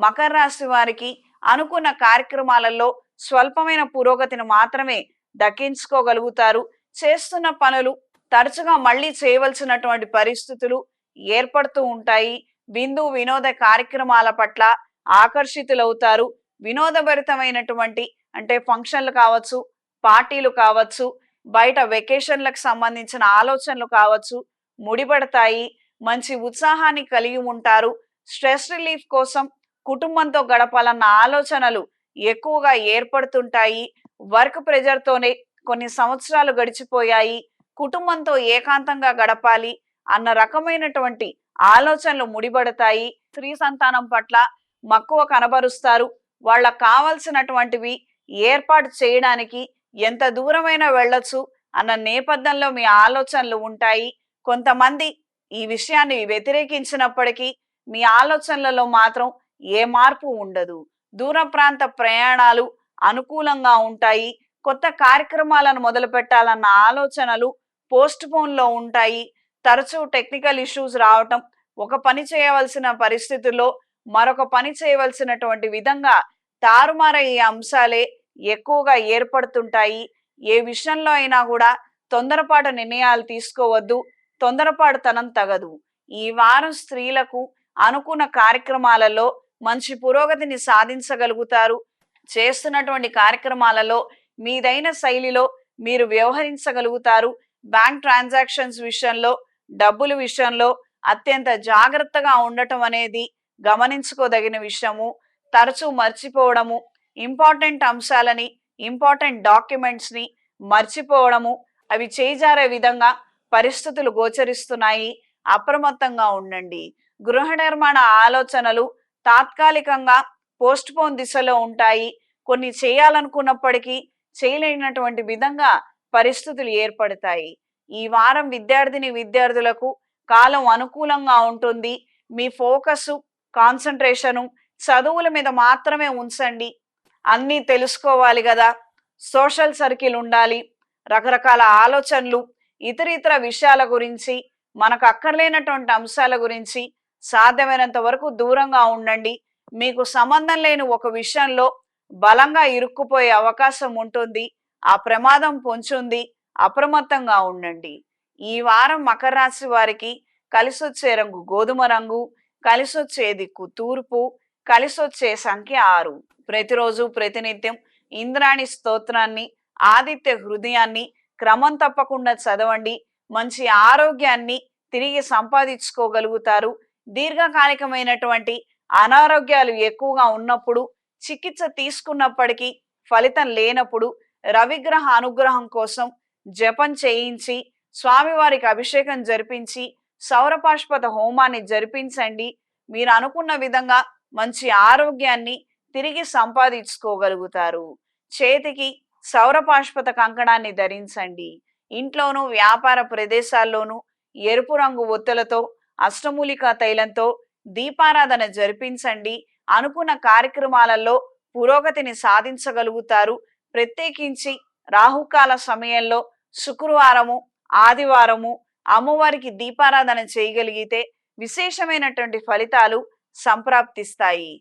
మకర రాశి వారికి అనుకున్న కార్యక్రమాలలో స్వల్పమైన పురోగతిని మాత్రమే దక్కించుకోగలుగుతారు. చేస్తున్న పనులు తరచుగా మళ్ళీ చేయవలసినటువంటి పరిస్థితులు ఏర్పడుతూ ఉంటాయి. వినోద కార్యక్రమాల పట్ల ఆకర్షితులవుతారు. వినోదభరితమైనటువంటి అంటే ఫంక్షన్లు కావచ్చు, పార్టీలు కావచ్చు, బయట వెకేషన్లకు సంబంధించిన ఆలోచనలు కావచ్చు ముడిపడతాయి. మంచి ఉత్సాహాన్ని కలిగి ఉంటారు. స్ట్రెస్ రిలీఫ్ కోసం కుటుంబంతో గడపాలన్న ఆలోచనలు ఎక్కువగా ఏర్పడుతుంటాయి. వర్క్ ప్రెజర్తోనే కొన్ని సంవత్సరాలు గడిచిపోయాయి, కుటుంబంతో ఏకాంతంగా గడపాలి అన్న రకమైనటువంటి ఆలోచనలు ముడిపడతాయి. స్త్రీ సంతానం పట్ల మక్కువ కనబరుస్తారు. వాళ్ళకు కావలసినటువంటివి ఏర్పాటు చేయడానికి ఎంత దూరమైనా వెళ్ళొచ్చు అన్న నేపథ్యంలో మీ ఆలోచనలు ఉంటాయి. కొంతమంది ఈ విషయాన్ని వ్యతిరేకించినప్పటికీ మీ ఆలోచనలలో మాత్రం ఏ మార్పు ఉండదు. దూర ప్రాంత ప్రయాణాలు అనుకూలంగా ఉంటాయి. కొత్త కార్యక్రమాలను మొదలు పెట్టాలన్న ఆలోచనలు పోస్ట్ పోన్లో ఉంటాయి. తరచూ టెక్నికల్ ఇష్యూస్ రావటం, ఒక పని చేయవలసిన పరిస్థితుల్లో మరొక పని చేయవలసినటువంటి విధంగా తారుమారయ్యే అంశాలే ఎక్కువగా ఏర్పడుతుంటాయి. ఏ విషయంలో అయినా కూడా తొందరపాటు నిర్ణయాలు తీసుకోవద్దు. తొందరపాటుతనం తగదు. ఈ వారం స్త్రీలకు అనుకున్న కార్యక్రమాలలో మంచి పురోగతిని సాధించగలుగుతారు. చేస్తున్నటువంటి కార్యక్రమాలలో మీదైన శైలిలో మీరు వ్యవహరించగలుగుతారు. బ్యాంక్ ట్రాన్సాక్షన్స్ విషయంలో, డబ్బుల విషయంలో అత్యంత జాగ్రత్తగా ఉండటం అనేది గమనించుకోదగిన విషయము. తరచూ మర్చిపోవడము, ఇంపార్టెంట్ అంశాలని, ఇంపార్టెంట్ డాక్యుమెంట్స్ని మర్చిపోవడము, అవి చేజారే విధంగా పరిస్థితులు గోచరిస్తున్నాయి. అప్రమత్తంగా ఉండండి. గృహ నిర్మాణ ఆలోచనలు తాత్కాలికంగా పోస్ట్ పోన్ దిశలో ఉంటాయి. కొన్ని చేయాలనుకున్నప్పటికీ చేయలేనటువంటి విధంగా పరిస్థితులు ఏర్పడతాయి. ఈ వారం విద్యార్థులకు కాలం అనుకూలంగా ఉంటుంది. మీ ఫోకస్, కాన్సన్ట్రేషను చదువుల మీద మాత్రమే ఉంచండి. అన్నీ తెలుసుకోవాలి కదా, సోషల్ సర్కిల్ ఉండాలి. రకరకాల ఆలోచనలు, ఇతర విషయాల గురించి, మనకు అక్కర్లేనటువంటి అంశాల గురించి సాధ్యమైనంత వరకు దూరంగా ఉండండి. మీకు సంబంధం లేని ఒక విషయంలో బలంగా ఇరుక్కుపోయే అవకాశం ఉంటుంది. ఆ ప్రమాదం పొంచుంది. అప్రమత్తంగా ఉండండి. ఈ వారం మకర రాశి వారికి కలిసొచ్చే రంగు గోధుమ రంగు, కలిసొచ్చే దిక్కు తూర్పు, కలిసొచ్చే సంఖ్య 6. ప్రతిరోజు ప్రతినిత్యం ఇంద్రాణి స్తోత్రాన్ని, ఆదిత్య హృదయాన్ని క్రమం తప్పకుండా చదవండి. మంచి ఆరోగ్యాన్ని తిరిగి సంపాదించుకోగలుగుతారు. దీర్ఘకాలికమైనటువంటి అనారోగ్యాలు ఎక్కువగా ఉన్నప్పుడు, చికిత్స తీసుకున్నప్పటికీ ఫలితం లేనప్పుడు రవిగ్రహ అనుగ్రహం కోసం జపం చేయించి, స్వామివారికి అభిషేకం జరిపించి, సౌరపాష్పత హోమాన్ని జరిపించండి. మీరు అనుకున్న విధంగా మంచి ఆరోగ్యాన్ని తిరిగి సంపాదించుకోగలుగుతారు. చేతికి సౌరపాష్పత కంకణాన్ని ధరించండి. ఇంట్లోనూ వ్యాపార ప్రదేశాల్లోనూ ఎరుపు రంగు ఒత్తులతో, అష్టమూలికా తైలంతో దీపారాధన జరిపించండి. అనుకున్న కార్యక్రమాలలో పురోగతిని సాధించగలుగుతారు. ప్రత్యేకించి రాహుకాల సమయంలో శుక్రవారము, ఆదివారము అమ్మవారికి దీపారాధన చేయగలిగితే విశేషమైనటువంటి ఫలితాలు సంప్రాప్తిస్తాయి.